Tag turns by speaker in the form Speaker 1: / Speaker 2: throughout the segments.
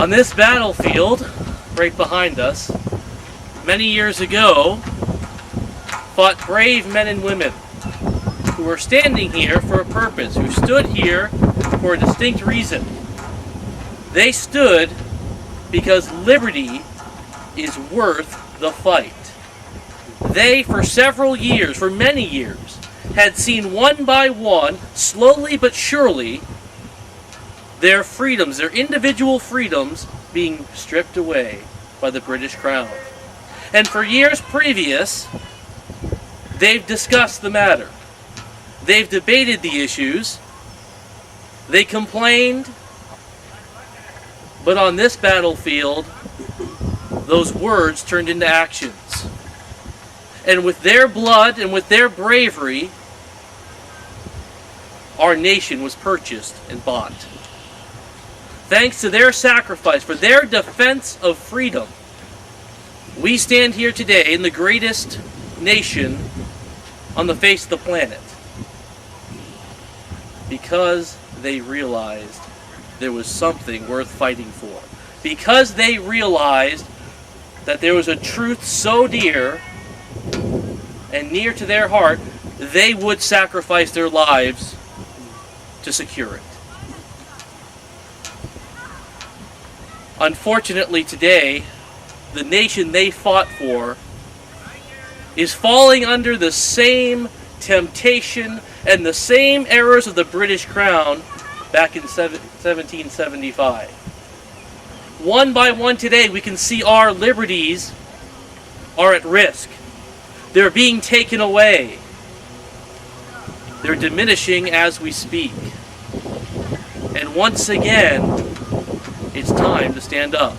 Speaker 1: On this battlefield, right behind us, many years ago, fought brave men and women who were standing here for a purpose, who stood here for a distinct reason. They stood because liberty is worth the fight. They, for several years, for many years, had seen one by one, slowly but surely, their freedoms, their individual freedoms, being stripped away by the British Crown. And for years previous, they've discussed the matter. They've debated the issues. They complained. But on this battlefield, those words turned into actions. And with their blood and with their bravery, our nation was purchased and bought. Thanks to their sacrifice for their defense of freedom, we stand here today in the greatest nation on the face of the planet. Because they realized there was something worth fighting for. Because they realized that there was a truth so dear and near to their heart, they would sacrifice their lives to secure it. Unfortunately today, the nation they fought for is falling under the same temptation and the same errors of the British Crown back in 1775. One by one today, we can see our liberties are at risk. They're being taken away. They're diminishing as we speak. And once again, it's time to stand up.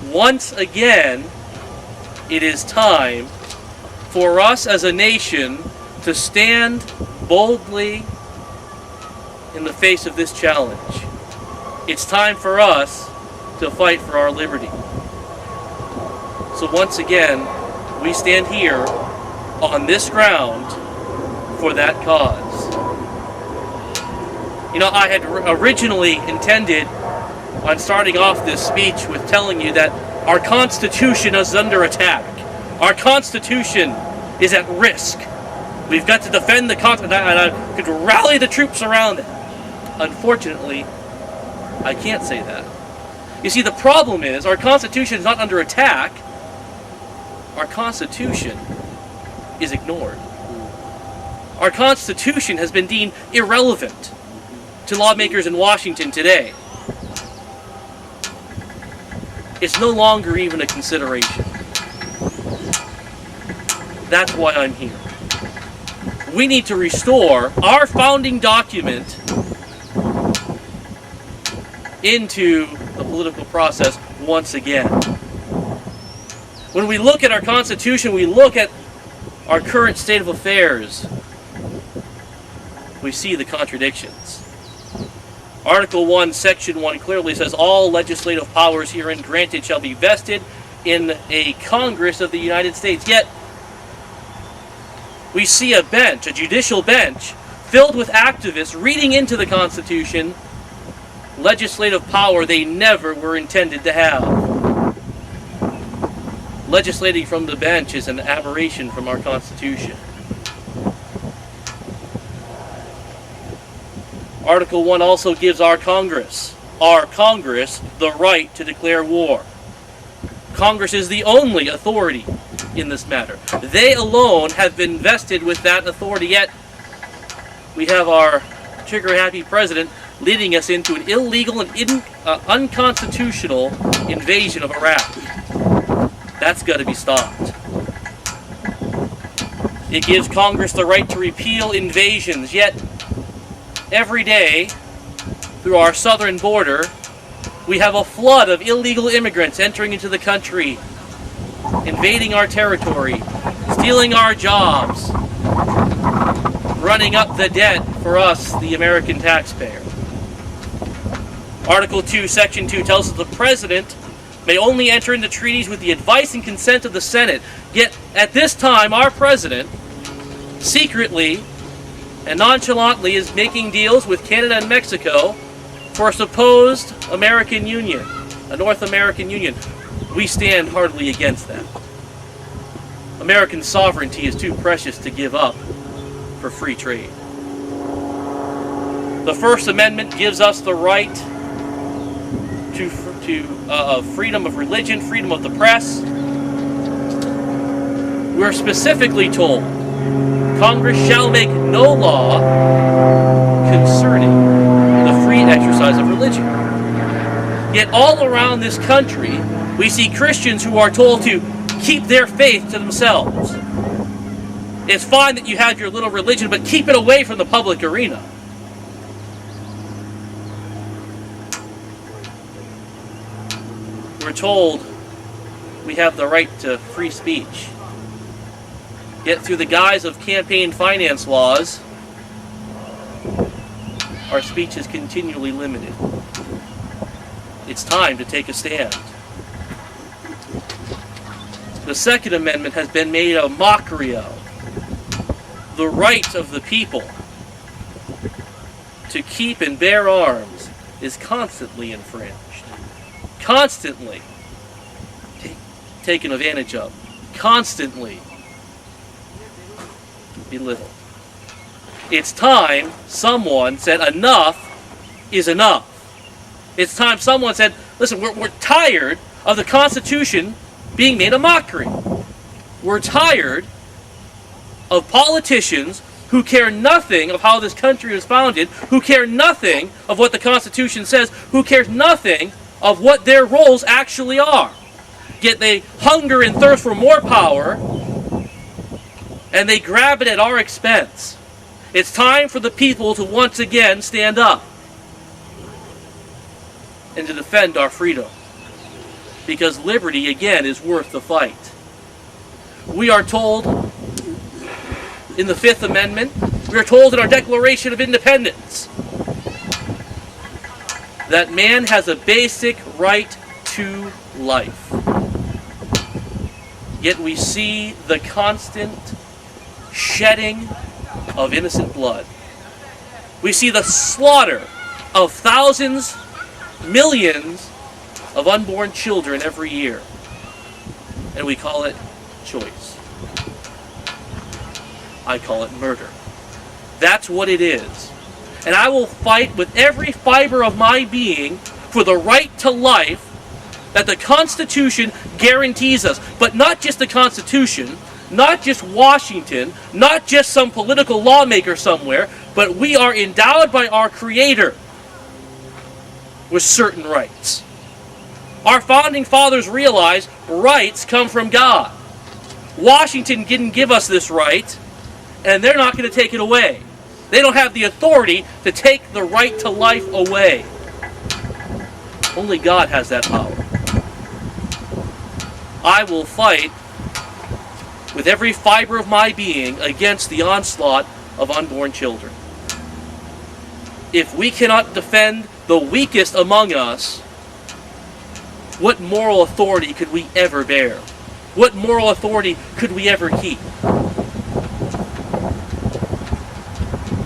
Speaker 1: Once again, it is time for us as a nation to stand boldly in the face of this challenge. It's time for us to fight for our liberty. So once again, we stand here on this ground for that cause. You know, I had originally intended on starting off this speech with telling you that our Constitution is under attack. Our Constitution is at risk. We've got to defend the Constitution, and I could rally the troops around it. Unfortunately, I can't say that. You see, the problem is our Constitution is not under attack. Our Constitution is ignored. Our Constitution has been deemed irrelevant to lawmakers in Washington today. It's no longer even a consideration. That's why I'm here. We need to restore our founding document into the political process once again. When we look at our Constitution, we look at our current state of affairs, we see the contradictions. Article 1, Section 1 clearly says, all legislative powers herein granted shall be vested in a Congress of the United States. Yet, we see a bench, a judicial bench, filled with activists reading into the Constitution legislative power they never were intended to have. Legislating from the bench is an aberration from our Constitution. Article 1 also gives our Congress, the right to declare war. Congress is the only authority in this matter. They alone have been vested with that authority, yet we have our trigger-happy president leading us into an illegal and unconstitutional invasion of Iraq. That's got to be stopped. It gives Congress the right to repeal invasions, yet every day through our southern border, we have a flood of illegal immigrants entering into the country, invading our territory, stealing our jobs, running up the debt for us, the American taxpayer. Article 2, Section 2 tells us the President may only enter into treaties with the advice and consent of the Senate. Yet, at this time, our President secretly and nonchalantly is making deals with Canada and Mexico for a supposed American Union. a North American Union. We stand heartily against that. American sovereignty is too precious to give up for free trade. The First Amendment gives us the right to freedom of religion, freedom of the press. We're specifically told Congress shall make no law concerning the free exercise of religion. Yet all around this country, we see Christians who are told to keep their faith to themselves. It's fine that you have your little religion, but keep it away from the public arena. We're told we have the right to free speech. Yet through the guise of campaign finance laws, our speech is continually limited. It's time to take a stand. The Second Amendment has been made a mockery of. The right of the people to keep and bear arms is constantly infringed. Constantly taken advantage of. Constantly belittled. It's time someone said enough is enough. It's time someone said, listen, we're tired of the Constitution being made a mockery. We're tired of politicians who care nothing of how this country was founded, who care nothing of what the Constitution says, who cares nothing of what their roles actually are. Yet they hunger and thirst for more power, and they grab it at our expense. It's time for the people to once again stand up and to defend our freedom. Because liberty, again, is worth the fight. We are told in the Fifth Amendment, we are told in our Declaration of Independence, that man has a basic right to life. Yet we see the constant shedding of innocent blood. We see the slaughter of thousands, millions of unborn children every year. And we call it choice. I call it murder. That's what it is. And I will fight with every fiber of my being for the right to life that the Constitution guarantees us. But not just the Constitution, not just Washington, not just some political lawmaker somewhere, but we are endowed by our Creator with certain rights. Our founding fathers realized rights come from God. Washington didn't give us this right, and they're not going to take it away. They don't have the authority to take the right to life away. Only God has that power. I will fight with every fiber of my being against the onslaught of unborn children. If we cannot defend the weakest among us, what moral authority could we ever bear? What moral authority could we ever keep?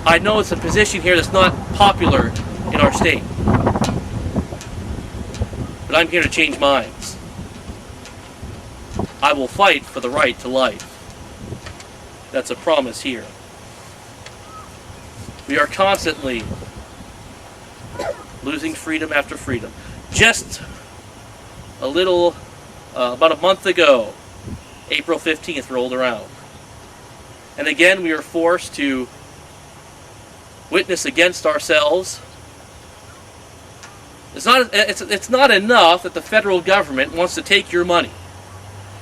Speaker 1: I know it's a position here that's not popular in our state, but I'm here to change minds. I will fight for the right to life. That's a promise here. We are constantly losing freedom after freedom. Just a little, about a month ago, April 15th rolled around. And again, we are forced to witness against ourselves. It's not enough that the federal government wants to take your money.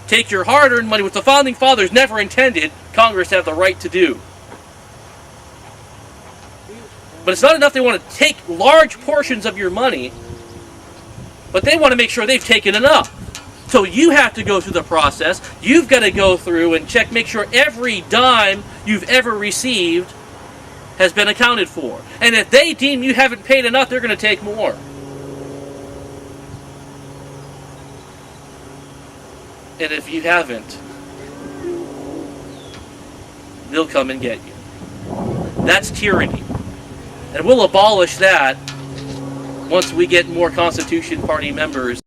Speaker 1: Take your hard-earned money, which the Founding Fathers never intended Congress to have the right to do. But it's not enough they want to take large portions of your money, but they want to make sure they've taken enough. So you have to go through the process. You've got to go through and check, make sure every dime you've ever received has been accounted for. And if they deem you haven't paid enough, they're going to take more. And if you haven't, they'll come and get you. That's tyranny. And we'll abolish that once we get more Constitution Party members